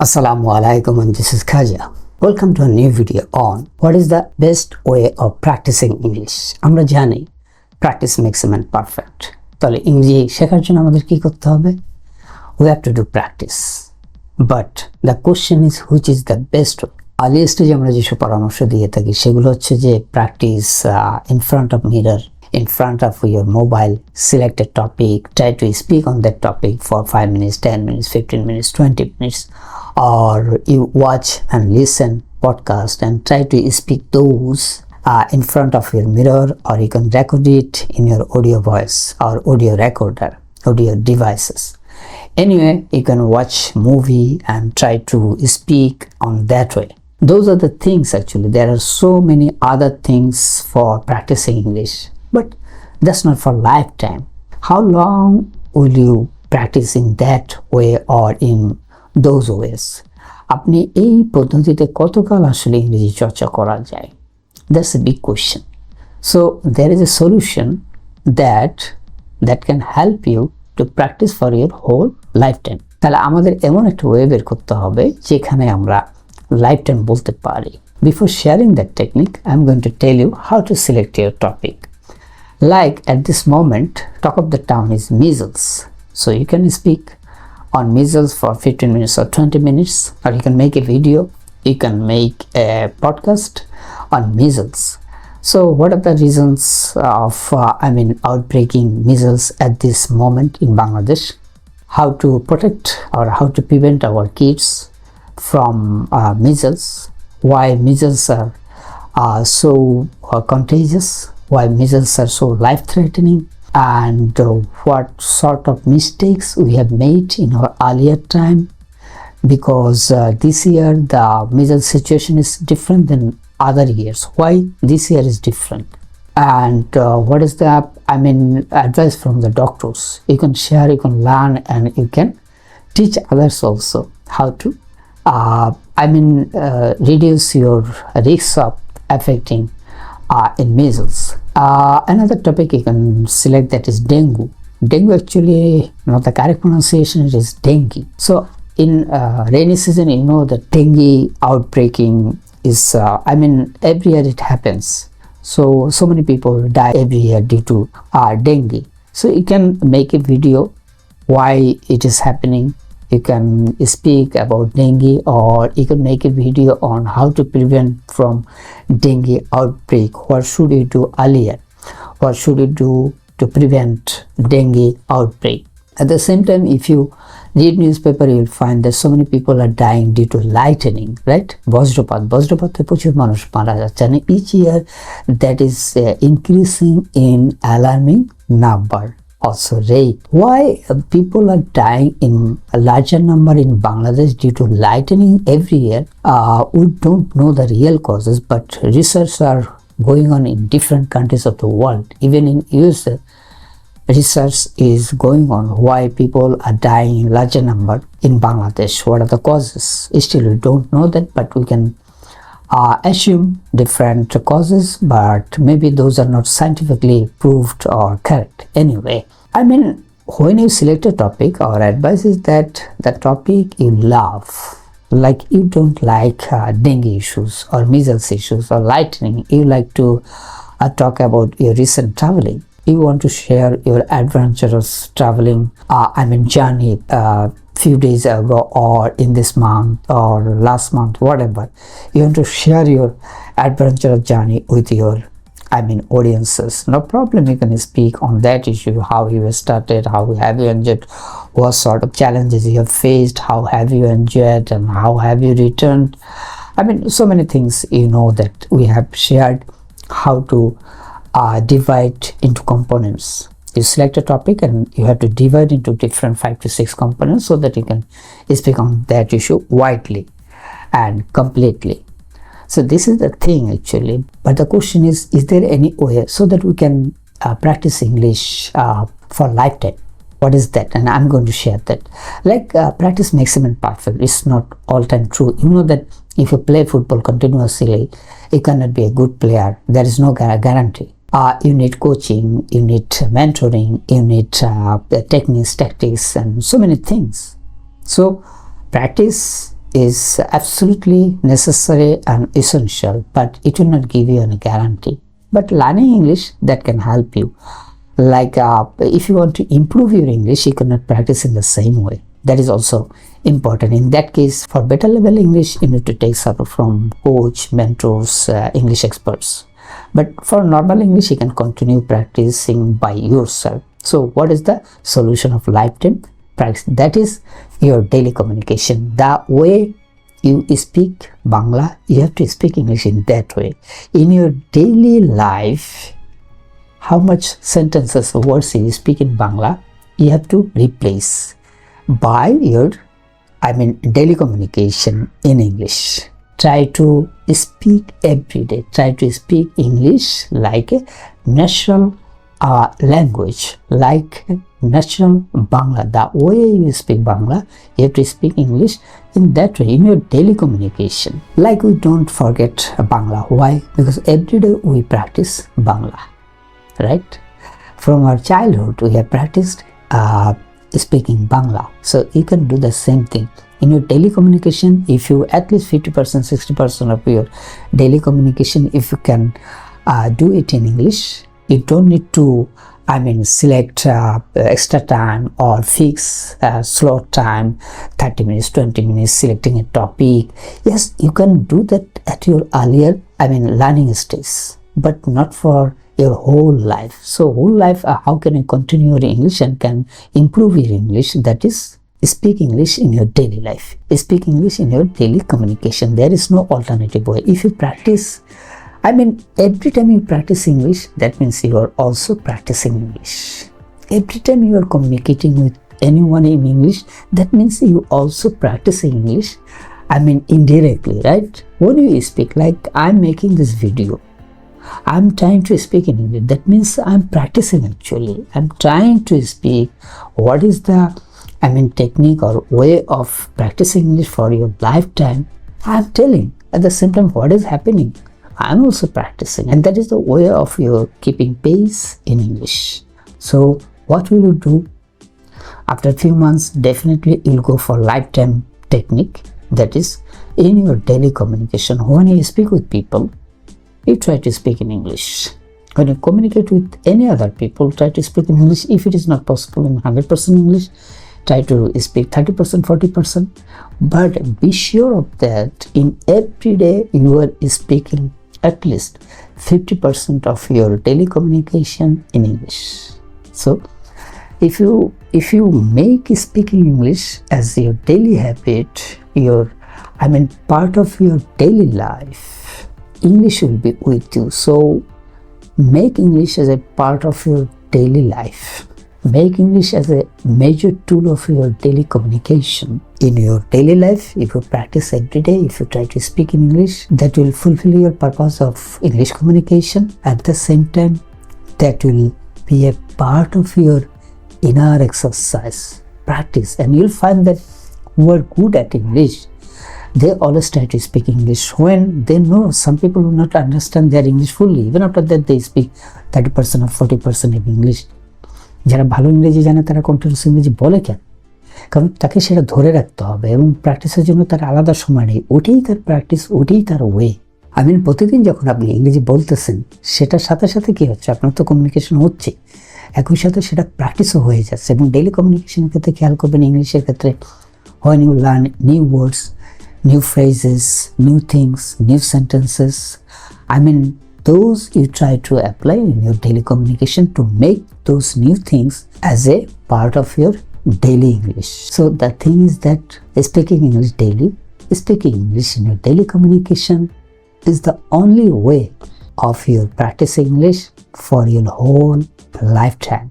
Assalamu alaikum, and this is Khaja. Welcome to a new video on what is the best way of practicing English. আমরা জানি practice makes a man perfect. তাহলে ইংরেজি শেখার জন্য আমাদের কি করতে হবে? We have to do practice. But the question is which is the best way? Early স্টেজে আমরা যেসব পরামর্শ দিয়ে থাকি সেগুলো হচ্ছে যে practice in front of mirror, in front of your mobile, select a topic, try to speak on that topic for 5 minutes, 10 minutes, 15 minutes, 20 minutes, or you watch and listen podcast and try to speak those in front of your mirror, or you can record it in your audio voice or audio recorder, audio devices. Anyway, you can watch movie and try to speak on that way. Those are the things actually. There are so many other things for practicing English, but that's not for lifetime. How long will you practice in that way or in those ways? আপনি এই পদ্ধতিতে কতকাল আসলে ইংরেজি চর্চা করা যায়? That's a big question. So there is a solution that can help you to practice for your whole lifetime. তাহলে আমাদের এমন একটা ওয়ে বের করতে হবে যেখানে আমরা লাইফটাইম বলতে পারি. Before sharing that technique, I'm going to tell you how to select your topic. Like at this moment, talk of the town is measles. So you can speak on measles for 15 minutes or 20 minutes, or you can make a video, you can make a podcast on measles. So what are the reasons of outbreaking measles at this moment in Bangladesh? How to protect or how to prevent our kids from measles, why measles are so contagious, why measles are so life-threatening, and what sort of mistakes we have made in our earlier time, because this year the measles situation is different than other years. Why this year is different, and what is the advice from the doctors. You can share, you can learn, and you can teach others also how to reduce your risk of affecting in measles. Another topic you can select, that is dengue. Dengue actually, not the correct pronunciation, it is dengue. So in rainy season, you know that dengue outbreaking is every year it happens. So many people die every year due to dengue. So you can make a video why it is happening. You can speak about dengue, or you can make a video on how to prevent from dengue outbreak. What should you do earlier? What should you do to prevent dengue outbreak? At the same time, if you read newspaper, you will find that so many people are dying due to lightning, right? Bajrapaate prochur manush mara jacche, and each year that is increasing in alarming number. Also rape. Why people are dying in a larger number in Bangladesh due to lightning every year? We don't know the real causes, but research are going on in different countries of the world. Even in USA, research is going on why people are dying in larger number in Bangladesh. What are the causes? Still we don't know that, but we can assume different causes, but maybe those are not scientifically proved or correct. Anyway, when you select a topic, our advice is that the topic you love, like you don't like dengue issues or measles issues or lightning, you like to talk about your recent traveling, you want to share your adventurous traveling journey few days ago or in this month or last month, whatever. You want to share your adventurous journey with your audiences. No problem, you can speak on that issue, how you started, how have you enjoyed, what sort of challenges you have faced, how have you enjoyed, and how have you returned. So many things that we have shared, how to divide into components. You select a topic and you have to divide into different 5 to 6 components so that you can speak on that issue widely and completely. So this is the thing actually, but the question is there any way so that we can practice English for lifetime? What is that? And I'm going to share that. Like practice makes a man perfect. It's not all time true. You know that if you play football continuously, you cannot be a good player. There is no guarantee. You need coaching, you need mentoring, you need techniques, tactics, and so many things. So practice is absolutely necessary and essential, but it will not give you any guarantee. But learning English, that can help you. Like if you want to improve your English, you cannot practice in the same way. That is also important. In that case, for better level English, you need to take support from coach, mentors, English experts. But for normal English, you can continue practicing by yourself. So what is the solution of lifetime practice? That is your daily communication. The way you speak Bangla, you have to speak English in that way. In your daily life, how much sentences or words you speak in Bangla, you have to replace by your daily communication in English. Try to speak every day. Try to speak English like a natural language, like natural Bangla. The way you speak Bangla, you have to speak English in that way in your daily communication. Like we don't forget Bangla. Why? Because every day we practice Bangla, right? From our childhood, we have practiced speaking Bangla. So you can do the same thing in your daily communication. If you at least 50%, 60% of your daily communication, if you can do it in English, you don't need to select extra time or fix slot time, 30 minutes, 20 minutes, selecting a topic. Yes, you can do that at your earlier learning stage, but not for your whole life. So whole life, how can you continue your English and can improve your English? That is, speak English in your daily life. Speak English in your daily communication. There is no alternative way. If you practice, every time you practice English, that means you are also practicing English. Every time you are communicating with anyone in English, that means you also practicing English. Indirectly, right? When you speak, like I'm making this video, I'm trying to speak in English. That means I'm practicing actually. I'm trying to speak what is the technique or way of practicing English for your lifetime. I'm telling at the same time what is happening. I'm also practicing, and that is the way of your keeping pace in English. So what will you do? After a few months, definitely you'll go for lifetime technique. That is, in your daily communication, when you speak with people, you try to speak in English. When you communicate with any other people, try to speak in English. If it is not possible in 100% English, try to speak 30%, 40%. But be sure of that in every day you are speaking at least 50% of your daily communication in English. So if you make speaking English as your daily habit, part of your daily life, English will be with you. So make English as a part of your daily life. Make English as a major tool of your daily communication. In your daily life, if you practice every day, if you try to speak in English, that will fulfill your purpose of English communication. At the same time, that will be a part of your inner exercise, practice. And you'll find that who are good at English, they always try to speak English when they know some people will not understand their English fully. Even after that, they speak 30% or 40% of English. যারা ভালো ইংরেজি জানে তারা continuous ইংরেজি বলে কেন? কারণ তাকে সেটা ধরে রাখতে হবে এবং প্র্যাকটিসের জন্য তার আলাদা সময় নেই। ওটাই তার প্র্যাকটিস, ওটাই তার ওয়ে। প্রতিদিন যখন আপনি ইংরেজি বলতেছেন, সেটার সাথে সাথে কি হচ্ছে, আপনার তো কমিউনিকেশন হচ্ছে, একই সাথে সেটা প্র্যাকটিসও হয়ে যাচ্ছে। এবং ডেইলি কমিউনিকেশনের ক্ষেত্রে খেয়াল করবেন, ইংলিশের ক্ষেত্রে when you learn new words, new phrases, new things, new sentences, those you try to apply in your daily communication to make those new things as a part of your daily English. So the thing is that speaking English daily, speaking English in your daily communication is the only way of your practicing English for your whole lifetime.